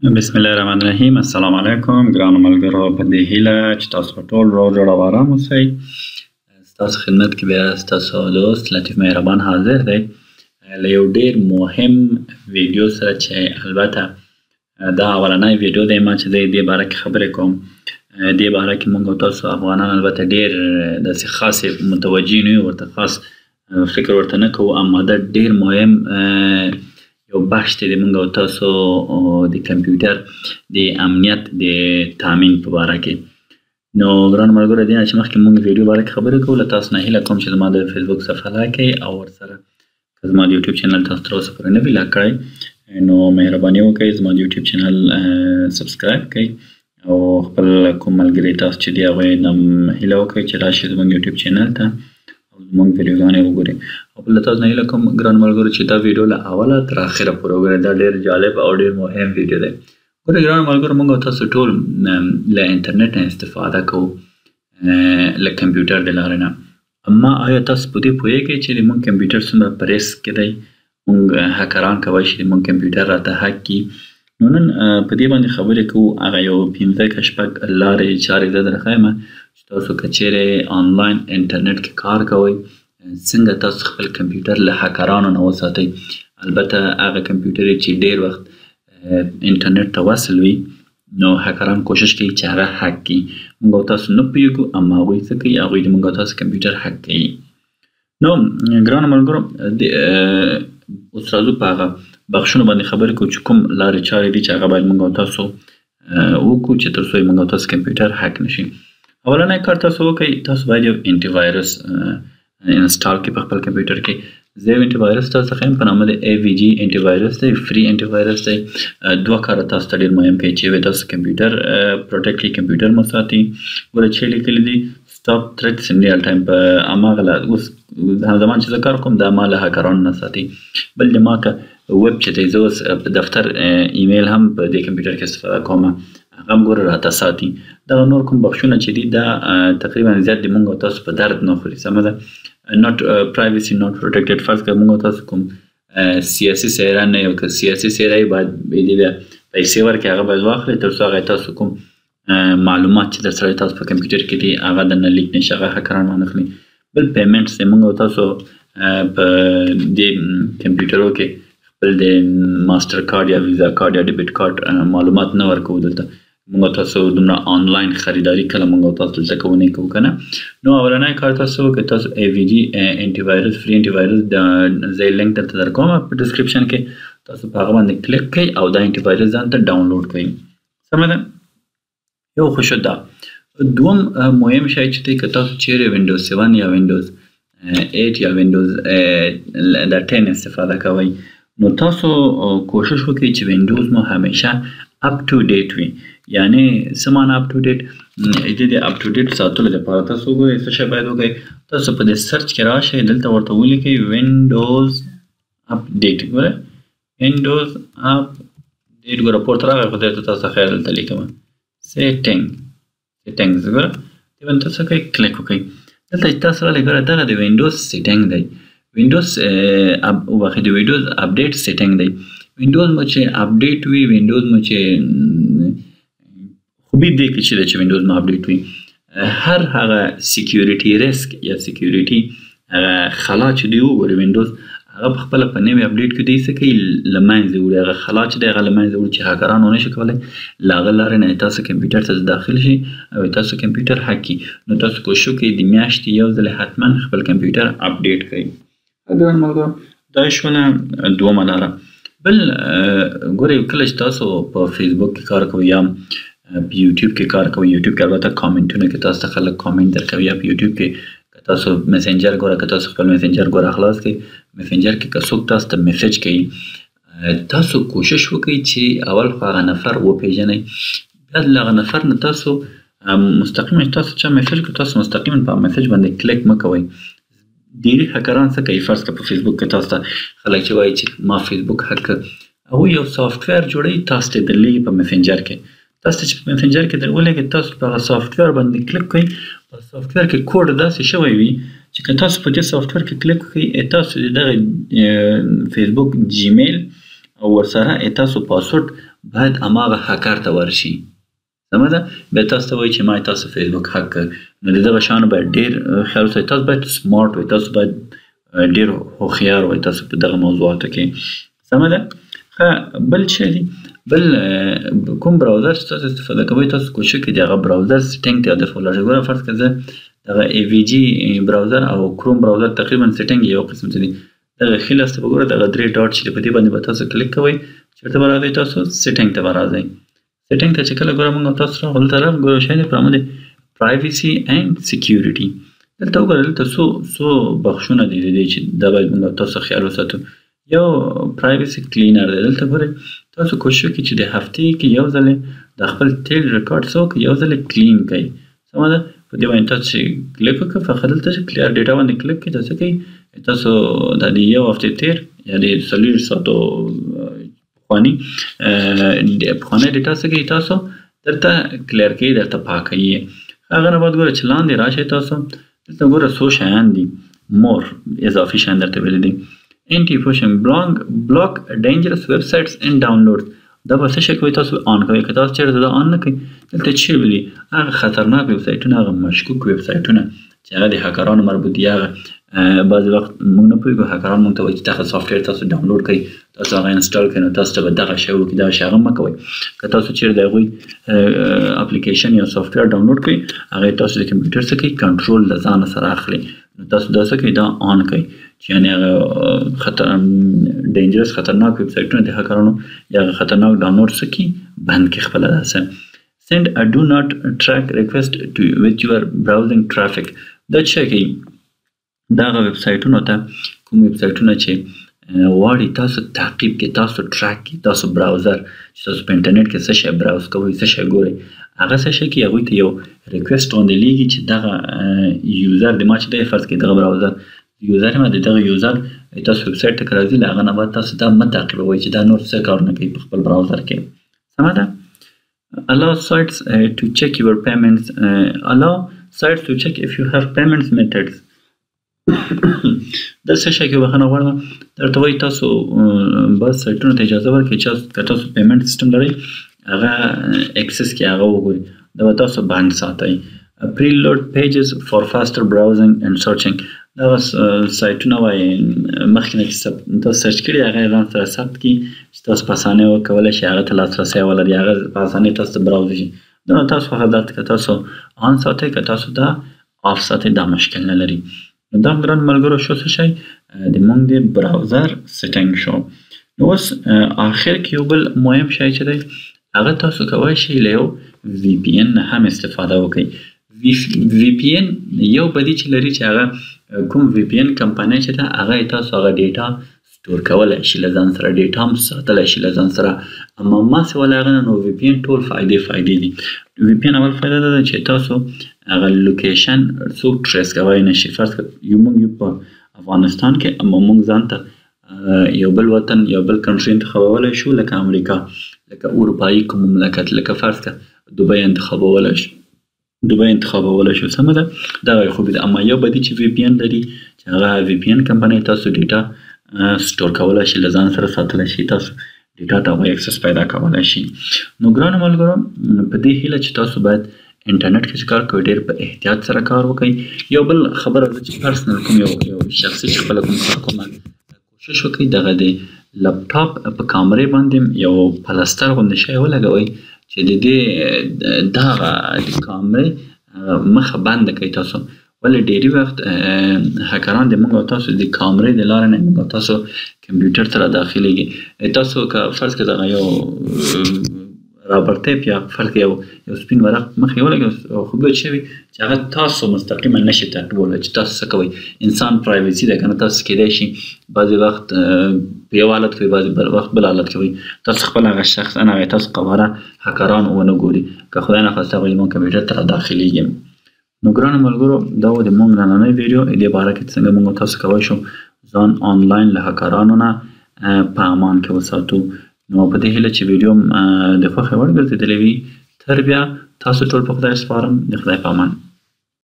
بسم الله الرحمن الرحیم. السلام علیکم ګرانو ملګرو، په دې هیله چې تاسو په ټول روغ جوړ او ارام اوسئ. ستاسو خدمت کې بیا ستاسو دوست لطیف مهربان حاضر دی له یو ډیر مهم ویډیو سره، چې البته دا اولنی ویډیو دی ما چې دې باره کې خبرې کوم. دې باره کې موږ او تاسو افغانان البته ډیر داسې خاصې متوجه نه یو، ورته خاص فکر ورته نه کوو، اما دا ډیر مهم یو بخش دی موږ او تاسو د کمپیوټر د امنیت د تامین په باره کې. نو ګران ملګرو، دې نه چې مخکې موږ ویډیو باره کې خبرې کوو، له تاسو نه هیله کوم چې زما د فیسبوک صفحه لایک کړئ او ورسره که زما د یوټیوب چینل تاسو تر اوسه پورې نه وي لاک کړی، نو مهرباني وکړئ زما د یوټیوب چینل سبسکرایب کړئ او خپل کوم ملګري تاسو چې دي هغوی نه هیله وکړئ چې راشي زموږ یوټیوب چینل ته مونږ ویډیوګانې وګورئ. او بله تاسو نه هیله کوم ګرانو ملګرو چې دا ویډیو له اوله تر اخره پورې وګورئ. دا ډېر جالب او ډېر مهم ویډیو دی. ګورئ ګرانو ملګرو، مونږ او تاسو ټول له انټرنیټ نه استفاده کوو، له کمپیوټر د لارې نه. اما آیا تاسو په دې پوهېږئ چې زموږ کمپیوټر څومره په ریسک کې دی؟ مونږ هکران کولی شي زموږ کمپیوټر راته هک کړي. نو نن په دې باندې خبرې کوو. هغه یو 15 که شپږ لارې چارې زه درښیم چې تاسو که چیرې آنلاین انټرنیټ کې کار کوئ، څنګه تاسو خپل کمپیوټر له هکرانو نه وساتئ. البته هغه کمپیوټر چې ډېر وخت انټرنیټ ته وصل وي، نو هکران کوشش کوي چې هغه هک کړي. موږ او تاسو نه پوهېږو، اما هغوی څه کوي؟ هغوی د موږ او تاسو کمپیوټر هک کوي. نو ګرانو ملګرو، اوس راځو په هغه بخشونو باندې خبرې کوو چې کوم لارې چارې دي چې هغه باید موږ او تاسو وکړو چې تر څو موږ او تاسو کمپیوټر هک نشي. اولنی کار تاسو وکړئ، تاسو باید یو انټي وایرس انسټال کړئ په خپل کمپیوټر کې. زه یو انټي وایرس تاسو ته ښیم په نامه د AVG انټي وایرس دی، فری انټي وایرس دی. دوه کاره تاسو ته ډېر مهم کوي چې تاسو کمپیوټر پروټیکټ کړئ، کمپیوټر مو ساتي. ګوره چې لیکلي دي سټاپ تھریټس ان ریل ټایم، په هماغه اوس زمان چې زه کار کوم دا ما له هکرانو نه ساتي. بل د ما که ویب چې دی، زه اوس په دفتر ایمیل هم په دې کمپیوټر کې استفاده کوم، هغه هم ګوره راته ساتي. دغه نور کوم بخشونه چې دي دا تقریبا زیات د موږ او تاسو په درد نه خوري. سمه ده؟ not privacy not protected. فرض کړه موږ او تاسو کوم سیاسي څهره نه یو، که سیاسي څهره یې باید بیا پیسې ورکړي، هغه باید واخلئ تر څو هغه تاسو کوم معلومات چې درسره تاسو په کمپیوټر کې دي هغه درنه لیک نشي، هغه هکران وانخلي. بل پیمنټس دی، موږ او تاسو په دې کمپیوټرو کې خپل د ماسټر کارډ یا ویزا کارډ یا ډیبټ کارډ معلومات نه ورکوو. دلته موږ او تاسو دومره آنلاین خریداري کله موږ او تاسو دلته کوو نه کوو که نه. نو اولنی کار تاسو وکړئ، تاسو AVG انټي وایرس فری انټي وایرس زه یې لینک درته درکوم په ډسکرپشن کې، تاسو په هغه باندې کلیک کړئ او دا انټي وایرس ځان ته ډاونلوډ کړئ. سمه ده؟ یو خو شو دا. دوم مهم شی چې دی، که تاسو چیرې وینډوز 7 یا وینډوز 8 یا وینډوز 10 استفاده کوئ، نو تاسو کوشش وکړئ چې وینډوز مو همیشه اپ ټو ډیټ وي. یعنی څه معنی اپ ټو ډیټ؟ د اپ ټو ډیټ ساتلو لپاره تاسو وګورئ څه شی باید وکړئ. تاسو په دې سرچ کې راشئ، دلته ورته ولیکئ وینډوز اپډیټ. ګوره وینډوز اپډیټ، ګوره پورته راغی، خو درته تاسو خیر دلته لیکم سیټینګز. ګوره دې باندې تاسو کوئ کلیک وکړئ. دلته چې تاسو راغلی، ګوره دغه د وینډوز سیټینګ دی، وینډوز د وینډوز اپډیټ سیټینګ دی. وینډوز مو چې اپډیټ وي، وینډوز مو چې خوبي دې کې چې دی چې وینډوز مو اپډیټ وي، هر هغه سیکیورټي ریسک یا سیکیورټي هغه خلا چې دی وګورئ، وینډوز هغه په خپله په نوي اپډیټ کې دی څه کوي؟ له منځه وړي. هغه خلا چې دی هغه له منځه وړي چې هکران ونه شي کولی له هغه لارې نه تاسو کمپیوټر ته داخل شي او تاسو کمپیوټر هک کړي. نو تاسو کوشش وکړئ د میاشتې یو ځل حتما خپل کمپیوټر اپډیټ کړئ. ګران ملګرو، دا شوله دومه لاره. بل ګورئ، کله چې تاسو په فیسبوک کې کار کوئ یا په یوټیوب کې کار کوئ، یوټیوب کې البته کامنټونه کې تاسو ته خلک کامنټ درکوي، یا په یوټیوب کې که تاسو میسنجر ګوره، که تاسو خپل میسنجر ګوره خلاص کړئ، میسنجر کې که څوک تاسو ته میسج کوي، تاسو کوشش وکړئ چې اول خو هغه نفر وپېژنئ. بیا له هغه نفر نه تاسو مستقیما تاسو چا میسج کوي، تاسو مستقیما په میسج باندې کلیک مه کوئ. ډېری هکران څه کوي؟ فرض کړه په فیسبوک کې تاسو ته خلک چې وایي چې ما فیسبوک هک کړ، هغوی یو سافټویر جوړوي تاسو ته درلیږي په میسنجر کې. تاسو چې په میسنجر کې درولېږي، تاسو په هغه سافټویر باندې کلیک کوئ. په سافټویر کې کوډ داسې شوی وي چې که تاسو په دې سافټویر کې کلیک وکړئ، تاسو د دغه فیسبوک جیمیل او ورسره تاسو پاسورډ باید هماغه هکر ته ورشي سمه ده بیا تاسو ته وایي چې ما تاسو فیسبوک هک کړ نو د دغه شیانو باید ډېر خیال وساتئ تاسو باید سمارټ وئ تاسو باید ډېر هوښیار وئ تاسو په دغه موضوعاتو کې سمه ده ښه بل شی دی بل کوم براوزر چې تاسو استفاده کوئ تاسو کوشش وکړئ د هغه براوزر سیټینګ ته هدف ولرئ ګوره فرض کړه زه دغه ای وي جي براوزر او کروم براوزر تقریبا سیټینګ یو قسم څه دي دغه ښي لاس ته به ګوره دغه درې ډاټ چې دی په دې باندې به تاسو کلیک کوئ چېرته به راځئ تاسو سیټینګ ته به راځئ سیټینګ ته چې کله ګوره موږ تاسو راغلو دلته راغلو ګوره شی دی په نامه دی پرایویسي اینډ سیکیورټي دلته وګوره دلته څو بخشونه دي د دې چې دا باید موږ تاسو خیال وساتو یو پرایویسي کلینر دی دلته ګورئ تاسو کوشش وکړئ چې د هفتې کې یو ځلې د خپل تیل ریکارډ څه وکړئ یو ځلې کلین کړئ سمه ده په دې باندې تاسو چې کلیک وکړئ فقط دلته چې کلیر ډیټا باندې کلیک کړئ تاسو کوئ تاسو د یو هفتې تیر یا د 40 ساعتو پخواني ډیټا څه کوي تاسو درته کلیر کوي درته پاکوي هغه نه بعد ګوره چې لاندې راشئ تاسو دلته ګوره څو شیان دي مور اضافي شیان درته ویلي دي anti-pushing block dangerous websites and downloads دا به څه شی کوي تاسو آن کوئ که تاسو چېرته دا آن نه کوئ دلته چې ویلي هغه خطرناک ویب سایټونه هغه مشکوک ویب سایټونه چې هغه د هکرانو مربوط دي هغه بعضې وخت موږ نه پوهېږو هکران موږ ته وایي چې دغه سافټویر تاسو ډاونلوډ کړئ تاسو هغه انسټال کړئ نو تاسو ته به دغه شی وکړي دغه شی هغه مه کوئ که تاسو چېرې د هغوی اپلیکیشن یا سافټویر ډاونلوډ کړئ هغه تاسو د کمپیوټر څه کوئ کنټرول له ځانه سره اخلئ نو تاسو دا څه کوئ دا آن کوئ چې یعنې هغه ډینجرس خطرناک ویب سایټونه د هکرانو یا هغه خطرناک ډاونلوډ څه کړي بند کړي خپله داسې send a do not track request to with your browsing traffic دا څه کوي دا هغه ویب سایټونو ته کوم ویب سایټونه چې غواړي تاسو تعقیب کړي تاسو ټریک کړي تاسو براوزر چې تاسو په انټرنیټ کې څه شی براوز کوئ څه شی ګورئ هغه څه شی کوي هغوی ته یو ریکویسټ باندې لیږي چې دغه یوزر د ما چې دی فرض کړئ دغه براوزر یوزر یم د دغه یوزر تاسو ویب سایټ ته که راځي له هغه نه بعد تاسو دا مه تعقیبوئ چې دا نور څه کارونه کوي په خپل براوزر کې سمه ده allow sites to check your payments allow sites to check if you have payments methods دا څه شی کوي بخښنه غواړم درته وایي تاسو بعض سایټونو ته اجازه ورکړئ چې که تاسو پیمنټ سیسټم لرئ هغه اکسس کړئ هغه وګورئ دا به تاسو بند ساتئ preload pages for faster browsing and searching دغه سایټونه وایي مخکې نه چې تاسو سرچ کړي هغه یې ځان سره ثبت کړي چې تاسو په اسانۍ وکولی شئ هغه ته لاسرسی ولري هغه په اسانۍ تاسو ته براوز شي دا نو تاسو هغه درته که تاسو آن ساتئ که تاسو دا آف ساتئ دا مشکل نه لري نو دا ګران ملګرو شو څه شی د موږ د براوزر سیټینګ شو نو اوس آخر کې یو بل مهم شی چې دی هغه تاسو کولی شئ له یو وی پی ان نه هم استفاده وکړئ وی پی ان یو بدي چې لري چې هغه کوم وی پی ان کمپنۍ چې ده هغه تاسو هغه ډیټا سټور کولی شي له ځان سره ډیټا هم ساتلی شي له ځان سره اما ماسې ولا هغه نه نو وی پی ان ټول فایدې دي وی پی ان اول فایده دا ده چې تاسو هغه لوکیشن څوک ټریس کولی نه شي فرض کړه موږ یو په افغانستان کې اما موږ ځان ته یو بل وطن یو بل کنټري انتخابولی شو لکه امریکا لکه اروپایي کوم مملکت لکه فرض کړه دوبۍ انتخابولی شو سمه ده دغه یې خوبي ده اما یو بدي چې وی پی ان لري چې هغه وی پی ان کمپنۍ تاسو ډیټا سټور کولی شي له ځان سره ساتلی شي تاسو ډیټا ته هغوی اکسس پیدا کولی شي نو ګرانو ملګرو په دې هیله چې تاسو باید انټرنیټ کې چې کار کوئ ډېر په احتیاط سره کار وکړئ یو بل خبره ده چې پرسنل کوم یو شخصي چې خپله کوم کار کوم کوشش وکړئ دغه د لپټاپ په کامرې باندې یو پلستر غوندې شی ولګوئ چې د دې دغه د کامرې مخه بنده کوئ تاسو ولې ډېری وخت هکران د موږ او تاسو د کامرې د لارې نه موږ او تاسو کمپیوټر ته راداخلیږي تاسو که فرض کړه دغه یو رابر ټیپ یا فرض یو سپین ورق مخې ولګوئ خو بیا چې وي چې هغه تاسو مستقیما نشئ تعقیبولی چې تاسو څه کوئ انسان پرایویسي ده که نه تاسو کیدای شي بعضې وخت په یو حالت کوئ بعضې وخت بل حالت کوئ تاسو خپل هغه شخص هغې تاسو قواره هکران ونه ګوري که خدای نخواسته هغوی زموږ کمپیوټر ته راداخلیږي نو ګرانو ملګرو دا و د موږ نننی ویډیو دې باره کې څنګه موږ تاسو کولی شو ځان آنلاین له هکرانو نه په امان کې وساتو نو په دې هیله چې ویډیو د خوښې وړ ګرځېدلی وي تر بیا تاسو ټول په خدای سپارم د خدای په امان